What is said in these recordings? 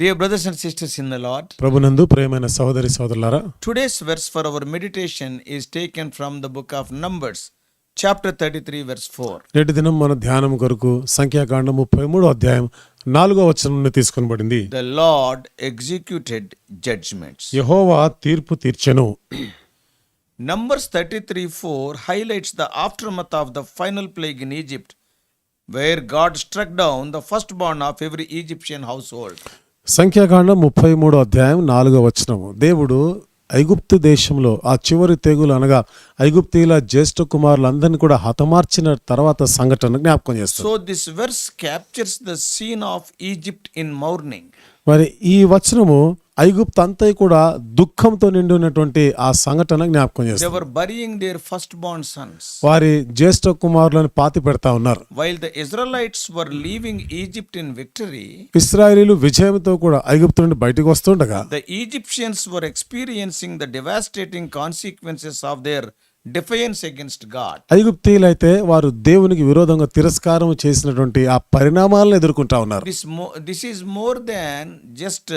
Dear brothers and sisters in the Lord, ప్రభునందు ప్రియమైన సహోదరి సహోదరులారా, today's verse for our meditation is taken from the book of Numbers, chapter 33, verse 4. నేటి దినం మన ధ్యానం కొరకు సంఖ్యాకాండం 33వ అధ్యాయం 4వ వచనం నుండి తీసుకొనబడింది. The Lord executed judgments. యెహోవా తీర్పు తీర్చెను. Numbers 33:4 highlights the aftermath of the final plague in Egypt, where God struck down the firstborn of every Egyptian household. సంఖ్యాకాండం 33వ అధ్యాయం 4వ వచనము. దేవుడు ఐగుప్తు దేశంలో ఆ చివరి తెగులు అనగా ఐగుప్తీయుల జ్యేష్ఠ కుమారులందరినీ కూడా హతమార్చిన తర్వాత సంఘటన జ్ఞాపకం చేస్తారు. So this verse captures the scene of Egypt in mourning. మరి ఈ వచనము ఐగుప్తు అంతా కూడా దుఃఖంతో నిండి ఉన్నటువంటి ఆ సంఘటన జ్ఞాపకం They చేస్తారు. were burying their firstborn sons. వారి జ్యేష్ఠ కుమారులను పాతి పెడతా ఉన్నారు. While the Israelites were leaving Egypt in victory, ఇశ్రాయేలీలు విజయంతో కూడా ఐగుప్తు నుండి బయటకు వస్తుండగా the Egyptians were experiencing the devastating consequences of their defiance against God. ఐగుప్తీయులైతే వారు దేవునికి విరోధంగా తిరస్కారం చేసినటువంటి ఆ పరిణామాలను ఎదుర్కొంటా ఉన్నారు. This is more than just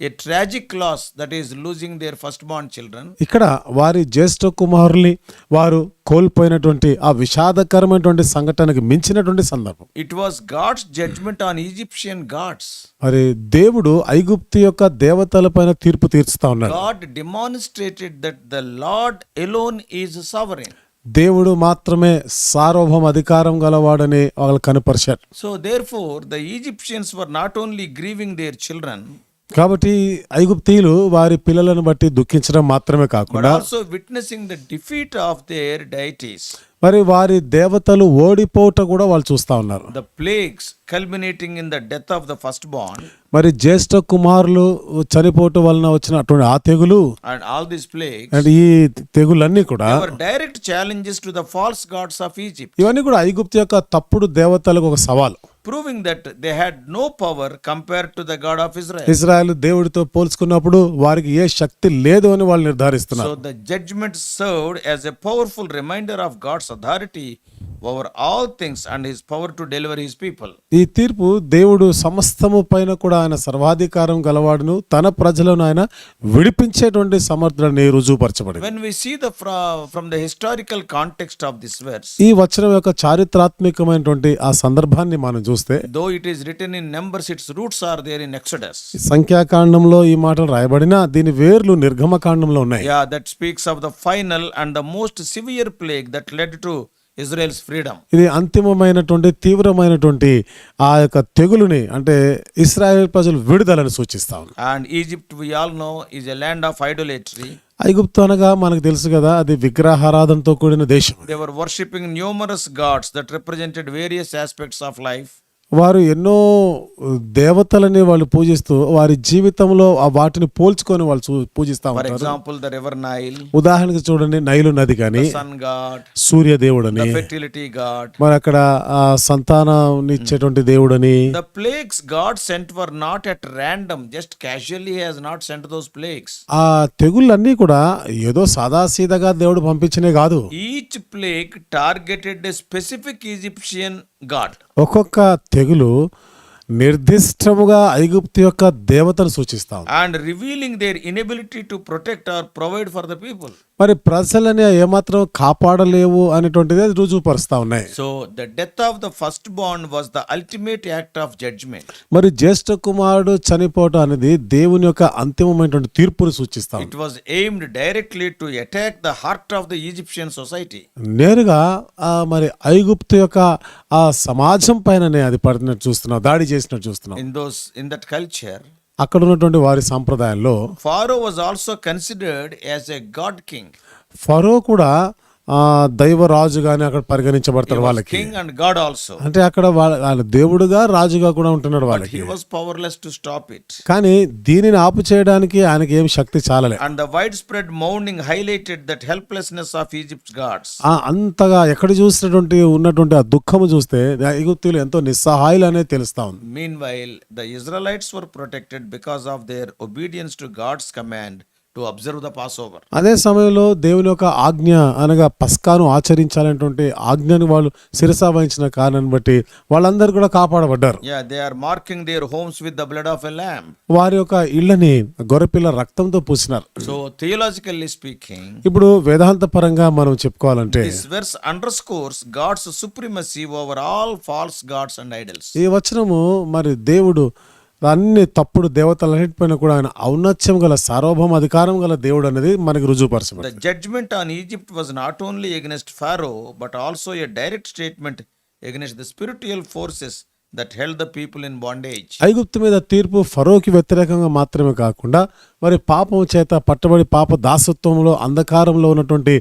a tragic loss, that is losing their firstborn children. ఇక్కడ వారి జ్యేష్ఠ కుమారుల్ని వారు కోల్పోయినటువంటి ఆ విషాదకరమైనటువంటి సంఘటనకు మించినటువంటి సందర్భం. It was God's judgment on Egyptian gods. మరి దేవుడు ఐగుప్తు యొక్క దేవతలపైన తీర్పు తీర్చుతా ఉన్నాడు. God demonstrated that the Lord alone is sovereign. దేవుడు మాత్రమే సార్వభౌమ అధికారం గలవాడని వాళ్ళు కనపరిచారు. So therefore the Egyptians were not only grieving their children, కాబట్టి ఐగుప్తీయులు వారి పిల్లలను బట్టి దుఃఖించడం మాత్రమే but కాకుండా also witnessing the defeat of their deities. మరి వారి దేవతలు ఓడిపోవట కూడా వాళ్ళు చూస్తా ఉన్నారు. The plagues culminating in the death of the firstborn, మరి జ్యేష్ఠ కుమారులు చనిపోవటం వలన వచ్చిన అటువంటి ఆ తెగులు and all these plagues, and ఈ తెగులన్నీ కూడా they were direct challenges to the false gods of Egypt, ఇవన్నీ కూడా ఐగుప్తు యొక్క తప్పుడు దేవతలకు ఒక సవాల్, proving that they had no power compared to the God of Israel. Israel దేవుడితో పోల్చుకున్నప్పుడు వారికి ఏ శక్తి లేదు అని వాళ్ళు నిర్ధారిస్తున్నారు. So the judgment served as a powerful reminder of God's authority over all things and his power to deliver his people. ఈ తీర్పు దేవుడు సమస్తము పైన కూడా ఆయన సర్వాధికారం గలవాడును తన ప్రజలను ఆయన విడిపించేటువంటి సమర్థుడని రుజువుపరచబడింది. When we see from the historical context of this verse, ఈ వచనం యొక్క చారిత్రాత్మకమైనటువంటి ఆ సందర్భాన్ని మనం చూస్తే, though it is written in Numbers, its roots are there in Exodus. సంఖ్యాకాండంలో ఈ మాటలు రాయబడినా దీని వేర్లు నిర్గమకాండంలో ఉన్నాయి. Yeah, that speaks of the final and the most severe plague that led to Israel's freedom. ఇది అంతిమమైనటువంటి తీవ్రమైనటువంటి ఆ యొక్క తెగులుని అంటే ఇశ్రాయేల్ ప్రజలు విడుదలను సూచిస్తా ఉంది. And Egypt, we all know, is a land of idolatry. ఐగుప్తు అనగా మనకు తెలుసు కదా, అది విగ్రహారాధనతో కూడిన దేశం. They were worshipping numerous gods that represented various aspects of life. వారు ఎన్నో దేవతలని వాళ్ళు పూజిస్తూ వారి జీవితంలో ఆ వాటిని పోల్చుకొని వాళ్ళు పూజిస్తా For ఉంటారు. example, the river Nile, ఉదాహరణకు చూడండి, నైలు నది కానీ, the sun god, సూర్య దేవుడని, the fertility god. మరి అక్కడ ఆ సంతానాన్ని ఇచ్చేటువంటి దేవుడని. The plagues God sent were not at random, just casually he has not sent those plagues. ఆ తెగుళ్ళన్నీ కూడా ఏదో సాదాసీదగా దేవుడు పంపించినే కాదు. Each plague targeted a specific Egyptian god. ఒక్కొక్క తెగులు నిర్దిష్టముగా ఐగుప్తు యొక్క దేవతను సూచిస్తాం And revealing their inability to protect or provide for the people. మరి ప్రజలని ఏమాత్రం కాపాడలేవు అనేటువంటిది అది రుజువుపరుస్తా ఉన్నాయి. So the death of the firstborn was the ultimate act of judgment. మరి జ్యేష్ఠ కుమారుడు చనిపోవటం అనేది దేవుని యొక్క అంతిమమైనటువంటి తీర్పును సూచిస్తాం. It was aimed directly to attack the heart of the Egyptian society. నేరుగా మరి ఐగుప్తు యొక్క ఆ సమాజం పైననే అది పడినట్టు చూస్తున్నాం, దాడి చేసినట్టు చూస్తున్నాం. In that culture, అక్కడ ఉన్నటువంటి వారి సంప్రదాయంలో Pharaoh was also considered as a god king. ఫరో కూడా దైవ రాజుగానే అక్కడ పరిగణించబడతారు He was వాళ్ళకి. king and god also. అంటే అక్కడ వాళ్ళ దేవుడుగా రాజుగా కూడా ఉంటున్నాడు But వాళ్ళకి. he was powerless to stop it. కానీ దీనిని ఆపు చేయడానికి ఆయనకి ఏం శక్తి చాలలే. And the widespread mourning highlighted that helplessness of Egypt's gods. అంతగా ఎక్కడ చూసినటువంటి ఉన్నటువంటి ఆ దుఃఖము చూస్తే ఐగుప్తీయులు ఎంతో నిస్సహాయులు అనేది తెలుస్తా ఉంది. Meanwhile, the Israelites were protected because of their obedience to God's command to observe the Passover. అదే సమయంలో దేవుని యొక్క ఆజ్ఞ అనగా పస్కాను ఆచరించాలనేటువంటి ఆజ్ఞను వాళ్ళు శిరసా వహించిన కారణాన్ని బట్టి వాళ్ళందరూ కూడా కాపాడబడ్డారు. Yeah, they are marking their homes with the blood of a lamb. వారి యొక్క ఇళ్ళని గొర్రెపిల్ల రక్తంతో పూసినారు. So theologically speaking, ఇప్పుడు వేదాంత పరంగా మనం చెప్పుకోవాలంటే this verse underscores God's supremacy over all false gods and idols. ఈ వచనము మరి దేవుడు అన్ని తప్పుడు దేవతలన్నిటిపైన కూడా ఆయన ఔన్నత్యం గల సార్వభౌమ అధికారం గల దేవుడు అనేది మనకి రుజువుపరచబడింది. The judgment on Egypt was not only against Pharaoh, but also a direct statement against the spiritual forces that held the people in bondage. ఐగుప్తు మీద తీర్పు ఫరోకి వ్యతిరేకంగా మాత్రమే కాకుండా మరి పాపం చేత పట్టబడి పాప దాసత్వంలో అంధకారంలో ఉన్నటువంటి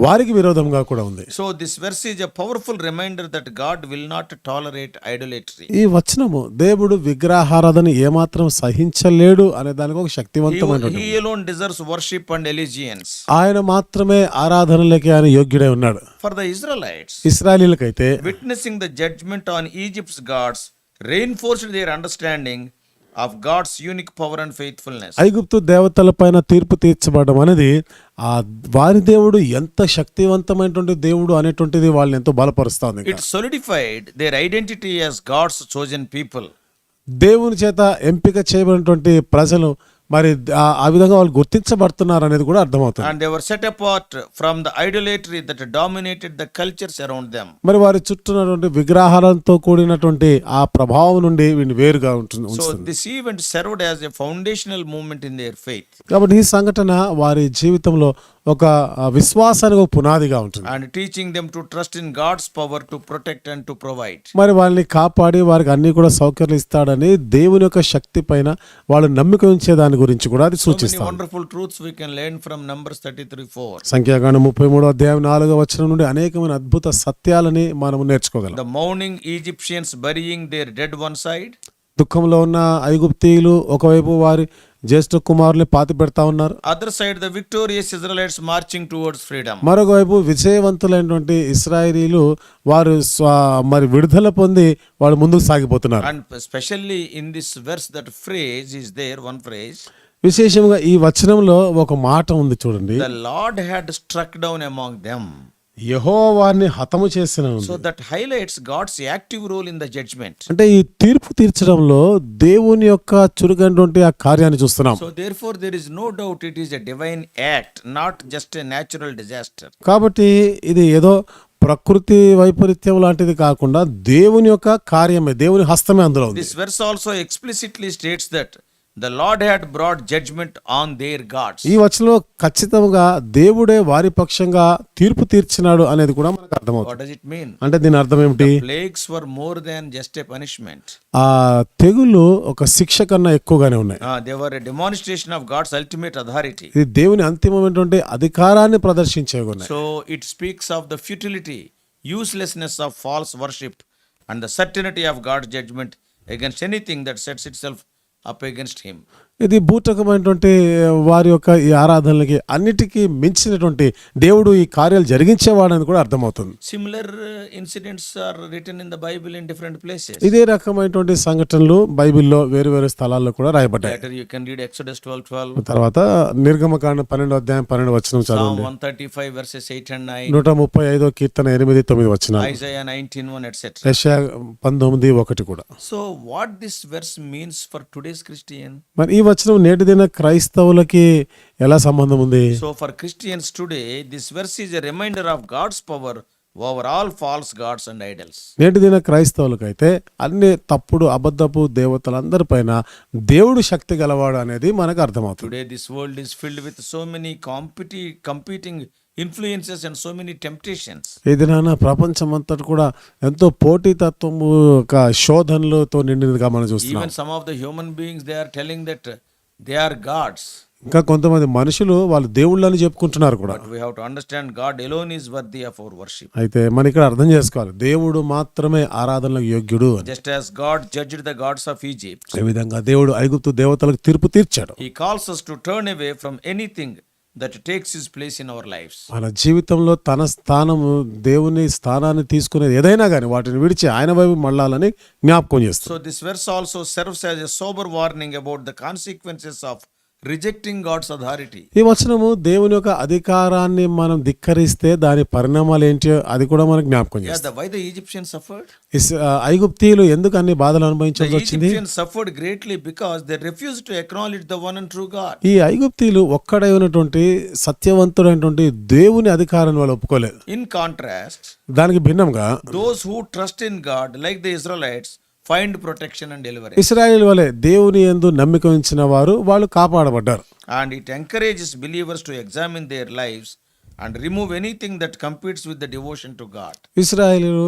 వారికి విరోధంగా కూడా ఉంది. So this verse is a powerful reminder that God will not tolerate idolatry. ఈ వచనము దేవుడు విగ్రహారాధన ఏమాత్రం సహించలేడు అనే దానికి ఒక శక్తివంతమైన He alone deserves worship and allegiance. ఆయన మాత్రమే ఆరాధనలకి ఆయన యోగ్యుడై ఉన్నాడు. For the Israelites, ఇశ్రాయేలీయులకైతే witnessing the judgment on Egypt's gods reinforced their understanding of God's unique power and faithfulness. ఐగుప్తు దేవతలపైన తీర్పు తీర్చబడడం అనేది ఆ వారి దేవుడు ఎంత శక్తివంతమైనటువంటి దేవుడు అనేటువంటిది వాళ్ళని ఎంతో బలపరుస్తుంది. It solidified their identity as God's chosen people. దేవుని చేత ఎంపిక చేయబడినటువంటి ప్రజలు మరి ఆ విధంగా వాళ్ళు గుర్తించబడుతున్నారు అనేది కూడా అర్థమవుతుంది. And they were set apart from the idolatry that dominated the cultures around them. మరి వారి చుట్టూనటువంటి విగ్రహాలతో కూడినటువంటి ఆ ప్రభావం నుండి వీళ్ళు వేరుగా ఉంటుంది. So this event served as a foundational moment in their faith. కాబట్టి ఈ సంఘటన వారి జీవితంలో ఒక విశ్వాసానికి ఒక పునాదిగా ఉంటుంది. And teaching them to trust in God's power to protect and to provide. మరి వాళ్ళని కాపాడి వారికి అన్ని కూడా సౌకర్యాలు ఇస్తాడని దేవుని యొక్క శక్తి పైన వాళ్ళు నమ్మిక ఉంచే దాని గురించి కూడా అది So many సూచిస్తుంది. wonderful truths we can learn from Numbers 33:4. సంఖ్యాకాండం 33:4 నుండి అనేకమైన అద్భుత సత్యాలని మనం నేర్చుకోగలం. The mourning Egyptians burying their dead one side. దుఃఖంలో ఉన్న ఐగుప్తీయులు ఒకవైపు వారి జ్యేష్ఠ కుమారుల్ని పాతి పెడతా ఉన్నారు. Other side, the victorious Israelites marching towards freedom. మరొక వైపు విజయవంతులైనటువంటి ఇశ్రాయేలీలు వారు మరి విడుదల పొంది వాళ్ళు ముందుకు సాగిపోతున్నారు. And especially in this verse, that phrase is there, one phrase. విశేషంగా ఈ వచనంలో ఒక మాట ఉంది చూడండి. The Lord had struck down among them. యెహోవా వారిని హతము చేసిన ఉంది. So that highlights God's active role in the judgment. అంటే ఈ తీర్పు తీర్చడంలో దేవుని యొక్క చురుకైనటువంటి ఆ కార్యాన్ని చూస్తున్నాం. So therefore there is no doubt it is a divine act, not just a natural disaster. కాబట్టి ఇది ఏదో ప్రకృతి వైపరీత్యం లాంటిది కాకుండా దేవుని యొక్క కార్యమే, దేవుని హస్తమే అందులో ఉంది. This verse also explicitly states that the Lord had brought judgment on their gods. ఈ వచనంలో ఖచ్చితంగా దేవుడే వారి పక్షంగా తీర్పు తీర్చినాడు అనేది కూడా మనకు అర్థమవుతుంది. What does it mean? అంటే దీని అర్థం ఏమిటి? Plagues were more than just a punishment. ఆ తెగులు ఒక శిక్ష కన్నా ఎక్కువగానే ఉన్నాయి. They were a demonstration of God's ultimate authority. ఇది దేవుని అంతిమమైనటువంటి అధికారాన్ని ప్రదర్శించేవి ఉన్నాయి. So it speaks of the futility, uselessness of false worship and the certainty of God's judgment against anything that sets itself up against him. ఇది బూటకమైనటువంటి వారి యొక్క ఈ ఆరాధనలకి అన్నిటికీ మించినటువంటి దేవుడు ఈ కార్యాలు జరిగించేవాడని కూడా అర్థమవుతుంది. Similar incidents are written in the Bible in different places. ఇదే రకమైనటువంటి సంఘటనలు బైబిల్లో వేరు వేరు స్థలాల్లో కూడా రాయబడ్డాయి. Later you can read Exodus 12:12. తర్వాత నిర్గమకాండం 12:12 Psalm చదవండి. 135 verses 8 and 9. 135 కీర్తన 8-9 వచనాలు. Isaiah 19:1 etc. యెషయా 19:1 కూడా. So what this verse means for today's Christian? మరి ఈ వచనం నేటి దిన క్రైస్తవులకి ఎలా సంబంధం ఉంది? So for Christians today, this verse is a reminder of God's power over all false gods and idols. నేటి దిన క్రైస్తవులకైతే అన్ని తప్పుడు అబద్ధపు దేవతలందరిపైన దేవుడు శక్తి గలవాడు అనేది మనకు అర్థమవుతుంది. Today this world is filled with so many competing influences and so many temptations. ఏదైనా ప్రపంచమంతటి కూడా ఎంతో పోటీతత్వము ఒక శోధనలతో నిండినదిగా మనం చూస్తున్నాం. Even some of the human beings, they are telling that they are gods. ఇంకా కొంతమంది మనుషులు వాళ్ళు దేవుళ్ళని చెప్పుకుంటున్నారు కూడా. But we have to understand God alone is worthy of our worship. అయితే మనం ఇక్కడ అర్థం చేసుకోవాలి, దేవుడు మాత్రమే ఆరాధనలకు యోగ్యుడు అని. Just as God judged the gods of Egypt, ఈ విధంగా దేవుడు ఐగుప్తు దేవతలకు తీర్పు తీర్చాడు. He calls us to turn away from anything that takes His place in our lives. మన జీవితంలో తన స్థానము దేవుని స్థానాన్ని తీసుకునేది ఏదైనా కానీ వాటిని విడిచి ఆయన వైపు మళ్ళాలని జ్ఞాపకం చేస్తుంది. So this verse also serves as a sober warning about the consequences of rejecting God's authority. ఈ వచనము దేవుని యొక్క అధికారాన్ని మనం ధిక్కరిస్తే దాని పరిణామాలు ఏంటో అది కూడా మనకు జ్ఞాపకం Yeah, చేస్తుంది. why the Egyptians suffered? ఐగుప్తీయులు ఎందుకు అన్ని బాధలు The అనుభవించాల్సి వచ్చింది? Egyptians suffered greatly because they refused to acknowledge the one and true God. ఈ ఐగుప్తీయులు ఒక్కడై ఉన్నటువంటి సత్యవంతుడైనటువంటి దేవుని అధికారాన్ని వాళ్ళు ఒప్పుకోలేదు. In contrast, దానికి భిన్నంగా those who trust in God, like the Israelites, find protection and deliverance. ఇశ్రాయేలు వలె దేవుని యందు నమ్మిక ఉంచిన వారు వాళ్ళు కాపాడబడ్డారు. And it encourages believers to examine their lives and remove anything that competes with the devotion to God. ఇశ్రాయేలు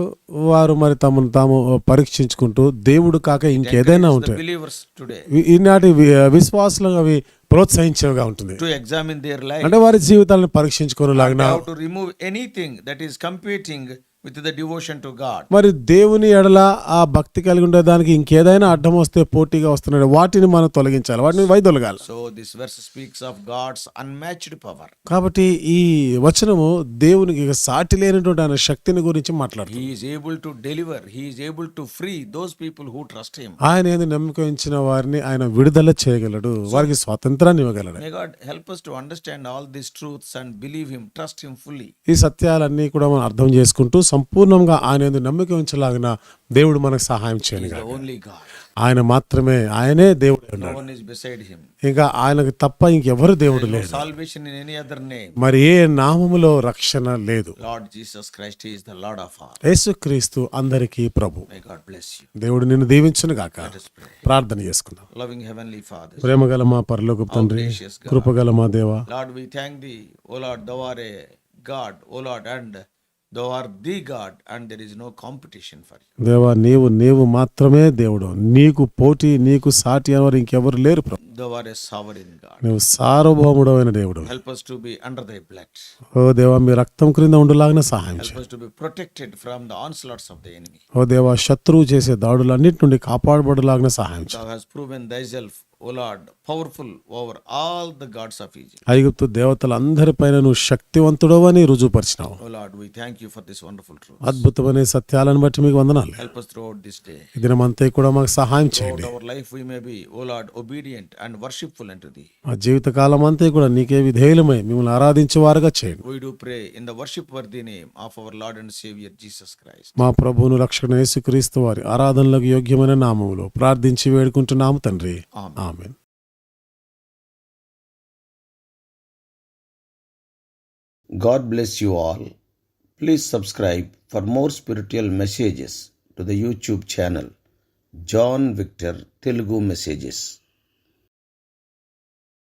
వారు మరి తమను తాము పరీక్షించుకుంటూ దేవుడు కాక ఇంకేదైనా The ఉంటే believers today ఈనాటి విశ్వాసులను అవి ప్రోత్సహించేవిగా ఉంటుంది. to examine their life అంటే వారి జీవితాలను and పరీక్షించుకోలాగిన how to remove anything that is competing with the devotion to God. మరి దేవుని ఎడల ఆ భక్తి కలిగి ఉండే దానికి ఇంకేదైనా అడ్డం వస్తే పోటీగా వస్తున్నాడు వాటిని మనం తొలగించాలి, వాటిని వైదొలగాలి. So this verse speaks of God's unmatched power. కాబట్టి ఈ వచనము దేవునికి ఇక సాటి లేనటువంటి ఆయన శక్తిని గురించి మాట్లాడుతుంది. He is able to deliver, he is able to free those people who trust him. ఆయన ఏంది నమ్మకం ఉంచిన వారిని ఆయన విడుదల చేయగలడు, వారికి స్వాతంత్రాన్ని ఇవ్వగలడు. May God help us to understand all these truths and believe him, trust him fully. ఈ సత్యాలన్నీ కూడా మనం అర్థం చేసుకుంటూ సంపూర్ణంగా ఆయన యందు నమ్మకం ఉంచలాగిన దేవుడు మనకు సహాయం He is చేయను. the only God. ఆయన మాత్రమే, ఆయనే దేవుడు No ఉన్నాడు. one is beside him. ఇంకా ఆయనకు తప్ప ఇంకెవరు దేవుడు No లేడు. salvation in any other name. మరి ఏ నామములో రక్షణ లేదు. Lord Jesus Christ, he is the Lord of all. యేసుక్రీస్తు అందరికీ ప్రభు. May God bless you. దేవుడు నిన్ను దీవించును గాక. Let us pray. ప్రార్థన చేసుకుందాం. Loving Heavenly Father, ప్రేమగల మా పరలోకపు తండ్రి, gracious God. కృపగల మా దేవ, Lord, we thank thee, O Lord, thou art a God, O Lord, and thou art the God, and there is no competition for you. దేవా నీవు మాత్రమే దేవుడు, నీకు పోటీ నీకు సాటి అనేవారు ఇంకెవరు లేరు ప్రభు. Thou art a sovereign God. నువ్వు సార్వభౌముడమైన దేవుడు. Help us to be under thy blood. ఓ దేవా మీ రక్తం క్రింద ఉండులాగిన సహాయం Help చేయి. us to be protected from the onslaughts of the enemy. ఓ దేవా శత్రువు చేసే దాడులన్నిటి నుండి కాపాడబడులాగిన సహాయం చేయి. Thou hast proven thyself, O Lord, powerful over all the gods of Egypt. ఐగుప్తు దేవతలందరిపైన నువ్వు శక్తివంతుడవు అని రుజువుపరిచినావు. O Lord, we thank you for this wonderful truth. అద్భుతమైన సత్యాలను బట్టి మీకు వందనాలు. Help us throughout this day. ఈ దినమంతా కూడా మాకు సహాయం Throughout చేయండి. our life we may be, O Lord, obedient and worshipful unto thee. మా జీవితకాలం అంతా కూడా నీకే విధేయులమై మిమ్మల్ని ఆరాధించేవారుగా చేయండి. We do pray in the worship worthy name of our Lord and Savior Jesus Christ. మా ప్రభువును రక్షణ యేసుక్రీస్తు వారి ఆరాధనలకు యోగ్యమైన నామములో ప్రార్థించి వేడుకుంటున్నాము తండ్రి. Amen. Amen. God bless you all. Please subscribe for more spiritual messages to the YouTube channel John Victor Telugu Messages.